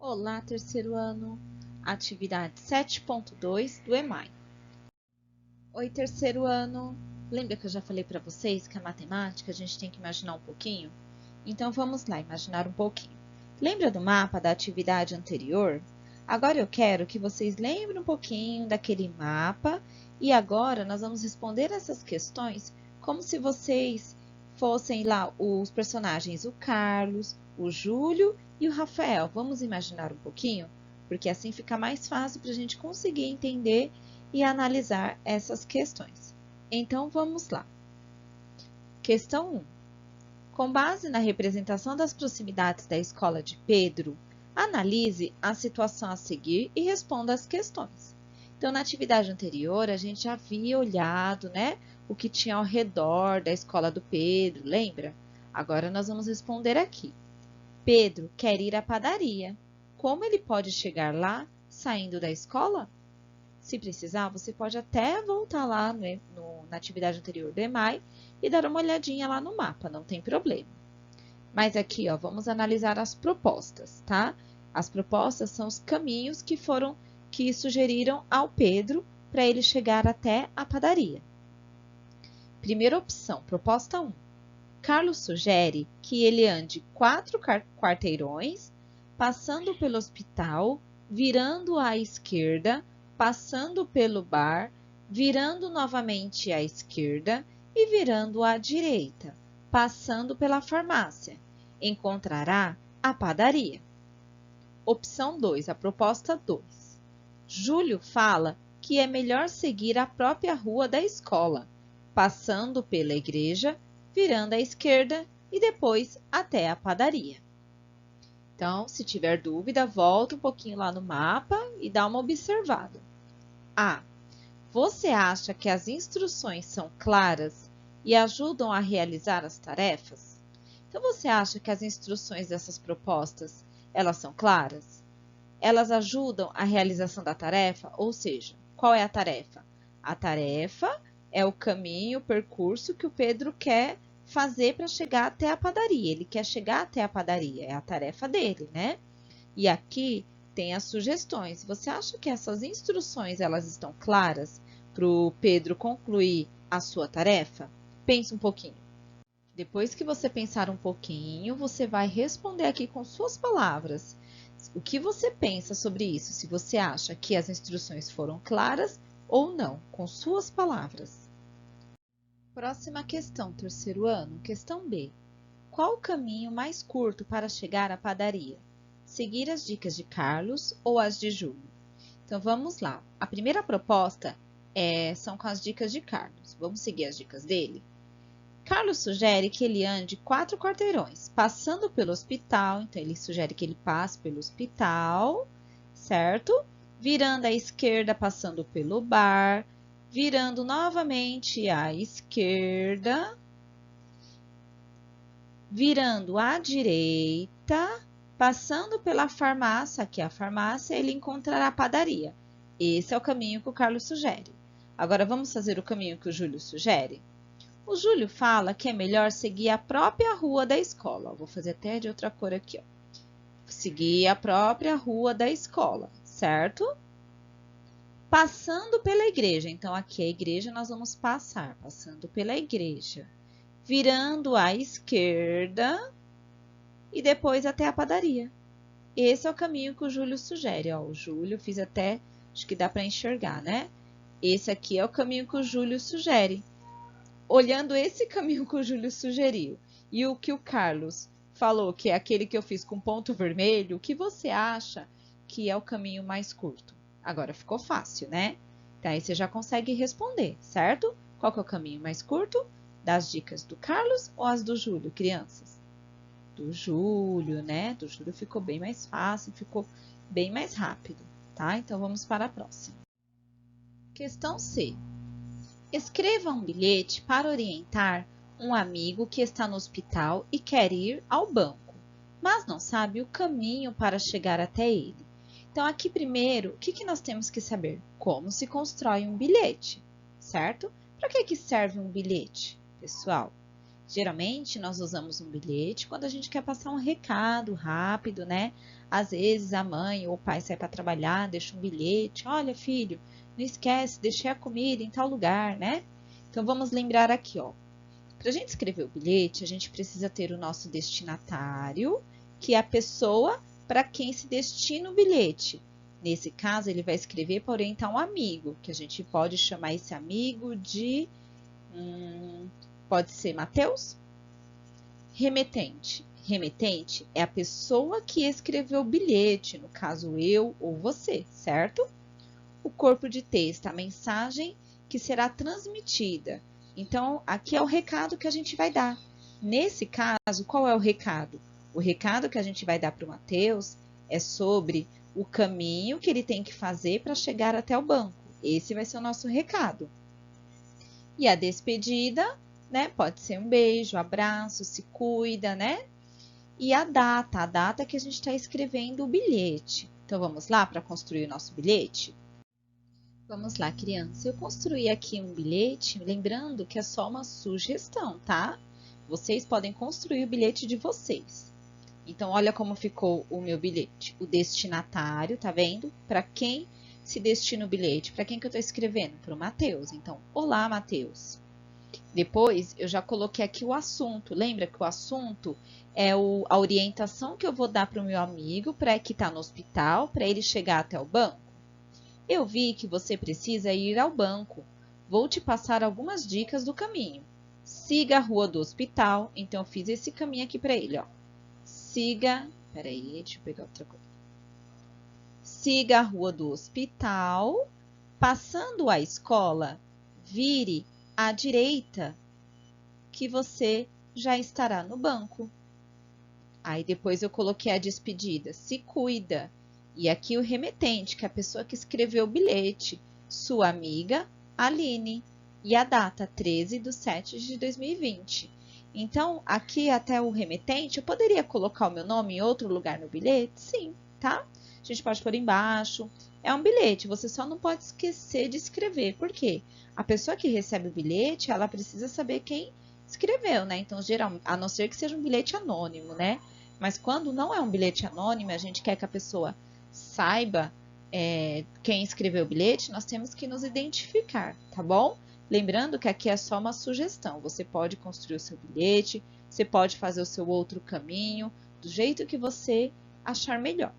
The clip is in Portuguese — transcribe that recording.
Olá, terceiro ano, atividade 7.2 do EMAI. Oi, terceiro ano, lembra que eu já falei para vocês que a matemática a gente tem que imaginar um pouquinho? Então vamos lá, imaginar um pouquinho. Lembra do mapa da atividade anterior? Agora eu quero que vocês lembrem um pouquinho daquele mapa e agora nós vamos responder essas questões como se vocês fossem lá os personagens, o Carlos, o Júlio e o Rafael. Vamos imaginar um pouquinho? Porque assim fica mais fácil para a gente conseguir entender e analisar essas questões. Então, vamos lá. Questão 1. Com base na representação das proximidades da escola de Pedro, analise a situação a seguir e responda as questões. Então, na atividade anterior, a gente já havia olhado, né, o que tinha ao redor da escola do Pedro, lembra? Agora nós vamos responder aqui. Pedro quer ir à padaria. Como ele pode chegar lá saindo da escola? Se precisar, você pode até voltar lá na atividade anterior do EMAI e dar uma olhadinha lá no mapa, não tem problema. Mas aqui, ó, vamos analisar as propostas, tá? As propostas são os caminhos que sugeriram ao Pedro para ele chegar até a padaria. Primeira opção, proposta 1. Carlos sugere que ele ande 4 quarteirões, passando pelo hospital, virando à esquerda, passando pelo bar, virando novamente à esquerda e virando à direita, passando pela farmácia. Encontrará a padaria. Opção 2, a proposta 2. Júlio fala que é melhor seguir a própria rua da escola, passando pela igreja, virando à esquerda e depois até a padaria. Então, se tiver dúvida, volta um pouquinho lá no mapa e dá uma observada. A. Você acha que as instruções são claras e ajudam a realizar as tarefas? Então, você acha que as instruções dessas propostas, elas são claras? Elas ajudam a realização da tarefa? Ou seja, qual é a tarefa? A tarefa é o caminho, o percurso que o Pedro quer fazer para chegar até a padaria. Ele quer chegar até a padaria, é a tarefa dele, né? E aqui tem as sugestões. Você acha que essas instruções elas estão claras para o Pedro concluir a sua tarefa? Pense um pouquinho. Depois que você pensar um pouquinho, você vai responder aqui com suas palavras. O que você pensa sobre isso? Se você acha que as instruções foram claras ou não, com suas palavras. Próxima questão, terceiro ano, questão B. Qual o caminho mais curto para chegar à padaria? Seguir as dicas de Carlos ou as de Júlio? Então, vamos lá. A primeira proposta são com as dicas de Carlos. Vamos seguir as dicas dele? Carlos sugere que ele ande 4 quarteirões, passando pelo hospital. Então, ele sugere que ele passe pelo hospital, certo? Virando à esquerda, passando pelo bar, virando novamente à esquerda, virando à direita, passando pela farmácia, aqui é a farmácia, ele encontrará a padaria. Esse é o caminho que o Carlos sugere. Agora, vamos fazer o caminho que o Júlio sugere? O Júlio fala que é melhor seguir a própria rua da escola. Vou fazer até de outra cor aqui, ó. Seguir a própria rua da escola, certo? Passando pela igreja. Então, aqui a igreja nós vamos passar, passando pela igreja. Virando à esquerda e depois até a padaria. Esse é o caminho que o Júlio sugere. Ó, o Júlio, fiz até, acho que dá para enxergar, né? Esse aqui é o caminho que o Júlio sugere. Olhando esse caminho que o Júlio sugeriu e o que o Carlos falou, que é aquele que eu fiz com ponto vermelho, o que você acha que é o caminho mais curto? Agora ficou fácil, né? Então, aí você já consegue responder, certo? Qual que é o caminho mais curto? Das dicas do Carlos ou as do Júlio, crianças? Do Júlio, né? Do Júlio ficou bem mais fácil, ficou bem mais rápido, tá? Então, vamos para a próxima. Questão C. Escreva um bilhete para orientar um amigo que está no hospital e quer ir ao banco, mas não sabe o caminho para chegar até ele. Então, aqui primeiro, o que nós temos que saber? Como se constrói um bilhete, certo? Para que serve um bilhete, pessoal? Geralmente, nós usamos um bilhete quando a gente quer passar um recado rápido, né? Às vezes, a mãe ou o pai sai para trabalhar, deixa um bilhete. Olha, filho, não esquece, deixei a comida em tal lugar, né? Então, vamos lembrar aqui, ó. Para a gente escrever o bilhete, a gente precisa ter o nosso destinatário, que é a pessoa para quem se destina o bilhete. Nesse caso, ele vai escrever para orientar um amigo, que a gente pode chamar esse amigo de... pode ser Mateus. Remetente. Remetente é a pessoa que escreveu o bilhete, no caso eu ou você, certo? O corpo de texto, a mensagem que será transmitida. Então, aqui é o recado que a gente vai dar. Nesse caso, qual é o recado? O recado que a gente vai dar para o Mateus é sobre o caminho que ele tem que fazer para chegar até o banco. Esse vai ser o nosso recado. E a despedida, né? Pode ser um beijo, abraço, se cuida, né? E a data que a gente está escrevendo o bilhete. Então, vamos lá para construir o nosso bilhete? Vamos lá, criança. Eu construí aqui um bilhete, lembrando que é só uma sugestão, tá? Vocês podem construir o bilhete de vocês. Então, olha como ficou o meu bilhete. O destinatário, tá vendo? Para quem se destina o bilhete? Para quem que eu estou escrevendo? Para o Mateus. Então, olá, Mateus. Depois, eu já coloquei aqui o assunto. Lembra que o assunto é a orientação que eu vou dar para o meu amigo, para que está no hospital, para ele chegar até o banco? Eu vi que você precisa ir ao banco. Vou te passar algumas dicas do caminho. Siga a rua do hospital. Então, eu fiz esse caminho aqui para ele, ó. Siga... Peraí, deixa eu pegar outra coisa. Siga a rua do hospital. Passando a escola, vire à direita, que você já estará no banco. Aí, depois eu coloquei a despedida. Se cuida. E aqui o remetente, que é a pessoa que escreveu o bilhete, sua amiga Aline. E a data, 13/7/2020. Então, aqui até o remetente, eu poderia colocar o meu nome em outro lugar no bilhete? Sim, tá? A gente pode pôr embaixo. É um bilhete, você só não pode esquecer de escrever. Por quê? A pessoa que recebe o bilhete, ela precisa saber quem escreveu, né? Então, geralmente, a não ser que seja um bilhete anônimo, né? Mas quando não é um bilhete anônimo, a gente quer que a pessoa saiba quem escreveu o bilhete, nós temos que nos identificar, tá bom? Lembrando que aqui é só uma sugestão. Você pode construir o seu bilhete, você pode fazer o seu outro caminho, do jeito que você achar melhor.